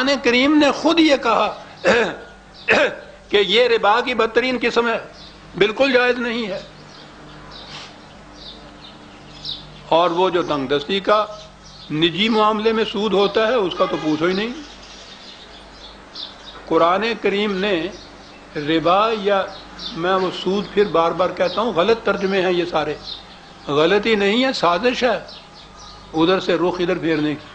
قرآن کریم نے خود یہ کہا کہ یہ ربا کی بدترین قسم ہے، بالکل جائز نہیں ہے. اور وہ جو تنگ دستی کا نجی معاملے میں سود ہوتا ہے اس کا تو پوچھو ہی نہیں. قرآن کریم نے ربا، یا میں وہ سود پھر بار بار کہتا ہوں غلط ترجمے ہیں یہ سارے، غلطی نہیں ہے، سازش ہے ادھر سے رخ ادھر پھیرنے کی.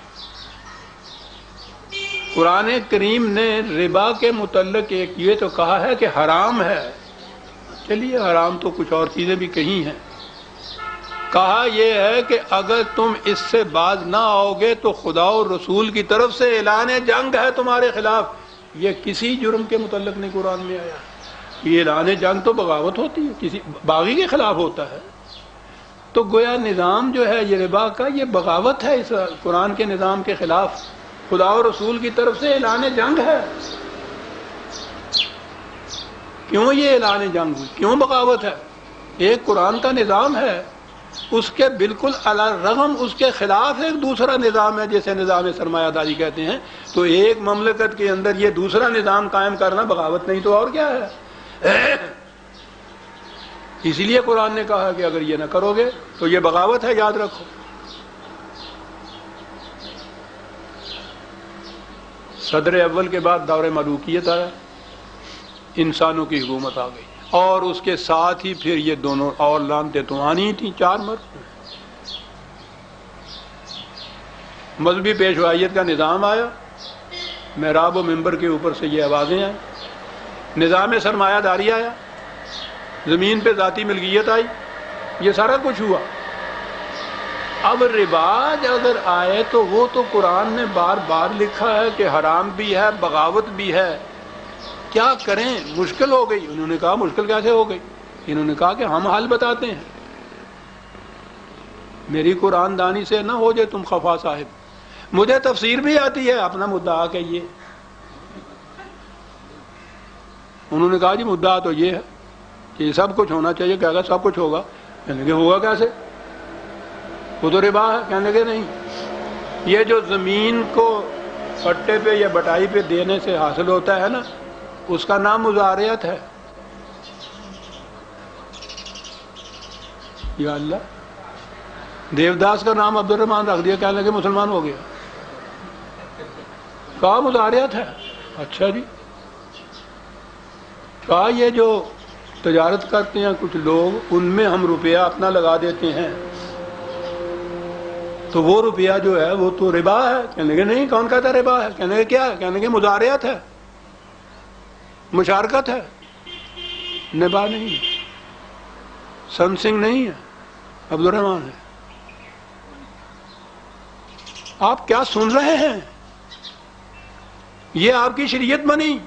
قرآن کریم نے ربا کے متعلق ایک یہ تو کہا ہے کہ حرام ہے، چلیے حرام تو کچھ اور چیزیں بھی کہی ہیں. کہا یہ ہے کہ اگر تم اس سے باز نہ آؤ گے تو خدا اور رسول کی طرف سے اعلان جنگ ہے تمہارے خلاف. یہ کسی جرم کے متعلق نہیں قرآن میں آیا. یہ اعلان جنگ تو بغاوت ہوتی ہے، کسی باغی کے خلاف ہوتا ہے. تو گویا نظام جو ہے یہ ربا کا یہ بغاوت ہے اس قرآن کے نظام کے خلاف. خدا اور رسول کی طرف سے اعلان جنگ ہے. کیوں یہ اعلان جنگ ہوئی؟ کیوں بغاوت ہے؟ ایک قرآن کا نظام ہے، اس کے بالکل علی الرغم اس کے خلاف ایک دوسرا نظام ہے جیسے نظام سرمایہ داری کہتے ہیں. تو ایک مملکت کے اندر یہ دوسرا نظام قائم کرنا بغاوت نہیں تو اور کیا ہے؟ اسی لیے قرآن نے کہا کہ اگر یہ نہ کرو گے تو یہ بغاوت ہے، یاد رکھو. صدر اول کے بعد دور ملوکیت آیا، انسانوں کی حکومت آ گئی، اور اس کے ساتھ ہی پھر یہ دونوں اور لانتیں تو آنی تھیں، چار مرد. مذہبی پیشوائیت کا نظام آیا، محراب و منبر کے اوپر سے یہ آوازیں آئیں. نظام سرمایہ داری آیا، زمین پہ ذاتی ملکیت آئی، یہ سارا کچھ ہوا. اب رواج اگر آئے تو وہ تو قرآن نے بار بار لکھا ہے کہ حرام بھی ہے، بغاوت بھی ہے. کیا کریں؟ مشکل ہو گئی. انہوں نے کہا مشکل کیسے ہو گئی؟ انہوں نے کہا کہ ہم حل بتاتے ہیں. میری قرآن دانی سے نہ ہو جائے تم خفا صاحب، مجھے تفسیر بھی آتی ہے، اپنا مدعا کہیے. انہوں نے کہا جی مدعا تو یہ ہے کہ سب کچھ ہونا چاہیے. کہا سب کچھ ہوگا. کہنے کہ ہوگا کیسے؟ وہ تو ربا ہے. کہنے کہ نہیں، یہ جو زمین کو پٹے پہ یا بٹائی پہ دینے سے حاصل ہوتا ہے نا، اس کا نام مزارعت ہے. یا اللہ، دیوداس کا نام عبد الرحمان رکھ دیا، کہنے لگے مسلمان ہو گیا. کہا مزارعت ہے. اچھا جی. کہا یہ جو تجارت کرتے ہیں کچھ لوگ، ان میں ہم روپیہ اپنا لگا دیتے ہیں تو وہ روپیہ جو ہے وہ تو ربا ہے. کہنے کہ نہیں، کون کہتا ہے ربا ہے؟ کہنے کہ کیا ہے؟ کہنے کہ مزارعت ہے، مشارکت ہے، نبا نہیں ہے، سن سنگھ نہیں ہے، عبد الرحمان ہے. آپ کیا سن رہے ہیں؟ یہ آپ کی شریعت بنی،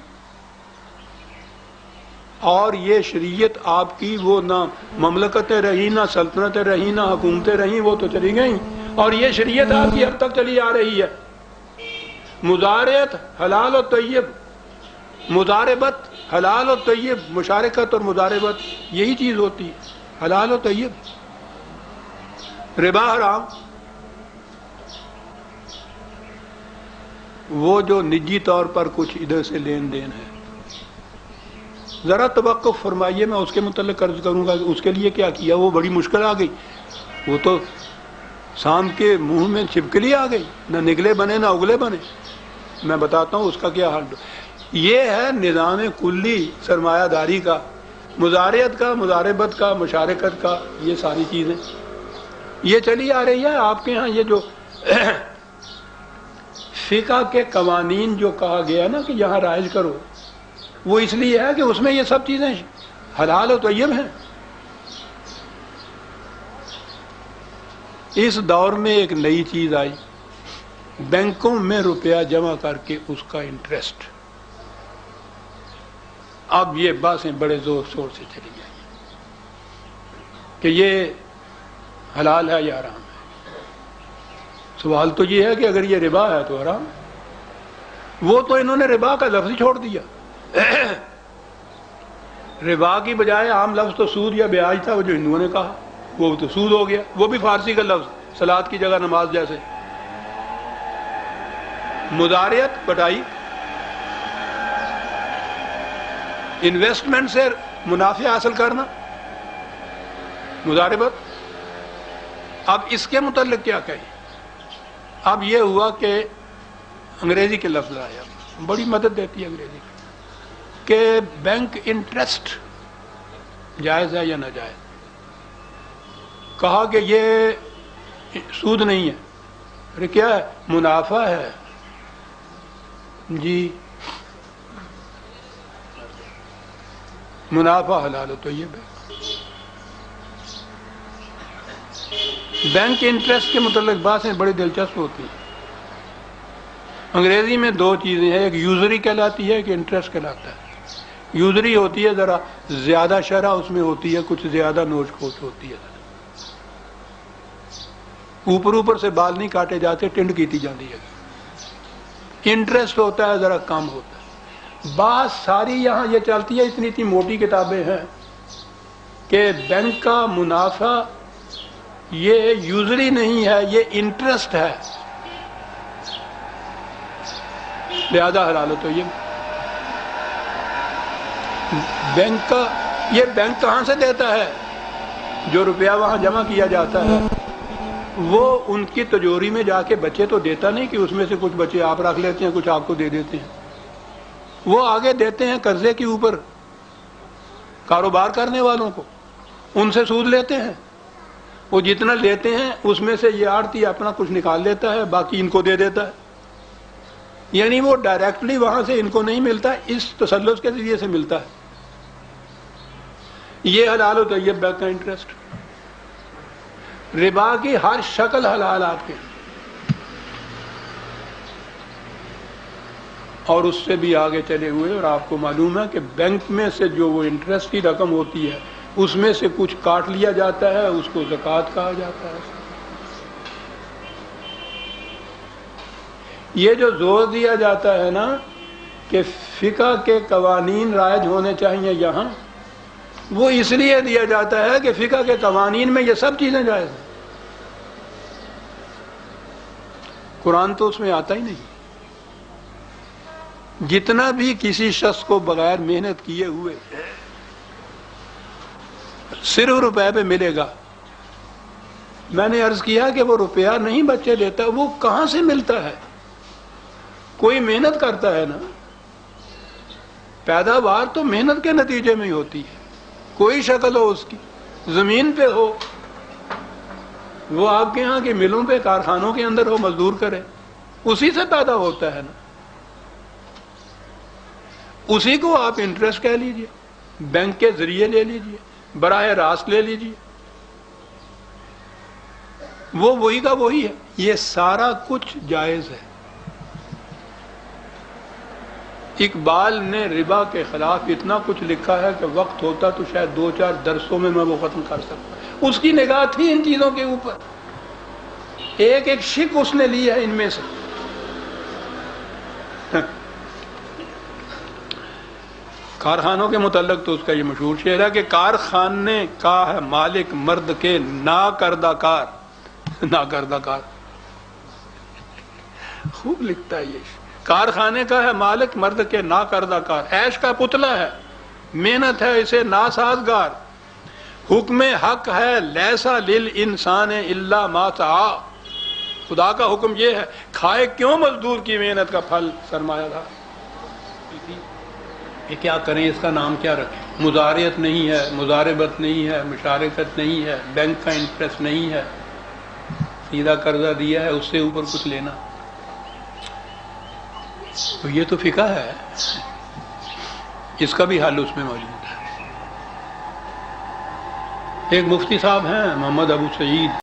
اور یہ شریعت آپ کی وہ نہ مملکتیں رہی، نہ سلطنتیں رہی، نہ حکومتیں رہیں، وہ تو چلی گئیں. اور یہ شریعت آپ کی اب تک چلی آ رہی ہے. مزارعت حلال و طیب، مضاربت حلال و طیب، مشارکت اور مضاربت یہی چیز ہوتی ہے، حلال و طیب. ربا حرام. وہ جو نجی طور پر کچھ ادھر سے لین دین ہے، ذرا توقف فرمائیے، میں اس کے متعلق عرض کروں گا کہ اس کے لیے کیا کیا. وہ بڑی مشکل آ گئی، وہ تو سام کے منہ میں چھپکلی آ گئی، نہ نگلے بنے نہ اگلے بنے. میں بتاتا ہوں اس کا کیا حل. یہ ہے نظام کلی سرمایہ داری کا، مزارعت کا، مضاربت کا، مشارکت کا. یہ ساری چیزیں یہ چلی آ رہی ہے. آپ کے ہاں یہ جو فقہ کے قوانین جو کہا گیا نا کہ یہاں رائج کرو، وہ اس لیے ہے کہ اس میں یہ سب چیزیں حلال و طیب ہیں. اس دور میں ایک نئی چیز آئی، بینکوں میں روپیہ جمع کر کے اس کا انٹرسٹ. اب یہ باتیں بڑے زور شور سے چلی جائیں کہ یہ حلال ہے یا حرام ہے. سوال تو یہ ہے کہ اگر یہ ربا ہے تو حرام. وہ تو انہوں نے ربا کا لفظ ہی چھوڑ دیا. ربا کی بجائے عام لفظ تو سود یا بیاج تھا، وہ جو ہندوؤں نے کہا وہ تو سود ہو گیا. وہ بھی فارسی کا لفظ، صلاۃ کی جگہ نماز جیسے. مضارعت بٹائی، انویسٹمنٹ سے منافع حاصل کرنا، مضاربت۔ اب اس کے متعلق کیا کہیں؟ اب یہ ہوا کہ انگریزی کے لفظ آیا، بڑی مدد دیتی ہے انگریزی کہ بینک انٹرسٹ جائز ہے یا ناجائز؟ کہا کہ یہ سود نہیں ہے، ارے کیا ہے؟ منافع ہے جی، منافع حلال ہو تو یہ بینک انٹرسٹ کے متعلق باتیں بڑی دلچسپ ہوتی ہیں۔ انگریزی میں دو چیزیں ہیں، ایک یوزری کہلاتی ہے، ایک انٹرسٹ کہلاتا ہے۔ یوزری ہوتی ہے ذرا زیادہ شرح اس میں ہوتی ہے، کچھ زیادہ نوچ کھوچ ہوتی ہے، اوپر سے بال نہیں کاٹے جاتے، ٹنڈ کیتی جاتی ہے۔ انٹرسٹ ہوتا ہے ذرا کم ہوتا ہے۔ بات ساری یہاں یہ چلتی ہے، اتنی موٹی کتابیں ہیں کہ بینک کا منافع یہ یوزری نہیں ہے، یہ انٹرسٹ ہے، لہذا حلال ہو تو یہ بینک کا، یہ بینک کہاں سے دیتا ہے؟ جو روپیہ وہاں جمع کیا جاتا ہے وہ ان کی تجوری میں جا کے بچے تو دیتا نہیں کہ اس میں سے کچھ بچے آپ رکھ لیتے ہیں، کچھ آپ کو دے دیتے ہیں، وہ آگے دیتے ہیں قرضے کے اوپر کاروبار کرنے والوں کو، ان سے سود لیتے ہیں، وہ جتنا لیتے ہیں اس میں سے یہ آڑتی اپنا کچھ نکال لیتا ہے، باقی ان کو دے دیتا ہے، یعنی وہ ڈائریکٹلی وہاں سے ان کو نہیں ملتا، اس تسلس کے ذریعے سے ملتا ہے۔ یہ حلال و طیب بینک کا انٹرسٹ۔ ربا کی ہر شکل حلال آپ کے، اور اس سے بھی آگے چلے ہوئے، اور آپ کو معلوم ہے کہ بینک میں سے جو وہ انٹرسٹ کی رقم ہوتی ہے اس میں سے کچھ کاٹ لیا جاتا ہے، اس کو زکوٰۃ کہا جاتا ہے۔ یہ جو زور دیا جاتا ہے نا کہ فقہ کے قوانین رائج ہونے چاہیے یہاں، وہ اس لیے دیا جاتا ہے کہ فقہ کے قوانین میں یہ سب چیزیں جائز ہیں، قرآن تو اس میں آتا ہی نہیں۔ جتنا بھی کسی شخص کو بغیر محنت کیے ہوئے صرف روپے پہ ملے گا، میں نے عرض کیا کہ وہ روپیہ نہیں بچے دیتا، وہ کہاں سے ملتا ہے؟ کوئی محنت کرتا ہے نا، پیداوار تو محنت کے نتیجے میں ہی ہوتی ہے، کوئی شکل ہو اس کی، زمین پہ ہو، وہ آپ کے ہاں کی ملوں پہ کارخانوں کے اندر ہو، مزدور کرے، اسی سے پیدا ہوتا ہے نا، اسی کو آپ انٹرسٹ کہہ لیجئے، بینک کے ذریعے لے لیجئے، براہ راست لے لیجئے، وہ وہی کا وہی ہے، یہ سارا کچھ جائز ہے۔ اقبال نے ربا کے خلاف اتنا کچھ لکھا ہے کہ وقت ہوتا تو شاید 2-4 درسوں میں وہ ختم کر سکتا۔ اس کی نگاہ تھی ان چیزوں کے اوپر، ایک ایک شک اس نے لی ہے ان میں سے۔ کارخانوں کے متعلق تو اس کا یہ مشہور شعر ہے کہ کارخانے کا ہے مالک مرد کے ناکردہ کار، ناکردہ کار، خوب لکھتا ہے یہ۔ کارخانے کا ہے مالک مرد کے ناکردہ کار، عیش کا پتلا ہے، محنت ہے اسے ناسازگار، حکم حق ہے لیسا للانسان الا ما سعی، خدا کا حکم یہ ہے کھائے کیوں مزدور کی محنت کا پھل سرمایہ دار۔ یہ کیا کریں، اس کا نام کیا رکھیں؟ مضارعت نہیں ہے، مضاربت نہیں ہے، مشارکت نہیں ہے، بینک کا انٹرسٹ نہیں ہے، سیدھا قرضہ دیا ہے اس سے اوپر کچھ لینا، تو یہ تو فقہ ہے، اس کا بھی حل اس میں موجود ہے۔ ایک مفتی صاحب ہیں محمد ابو سعید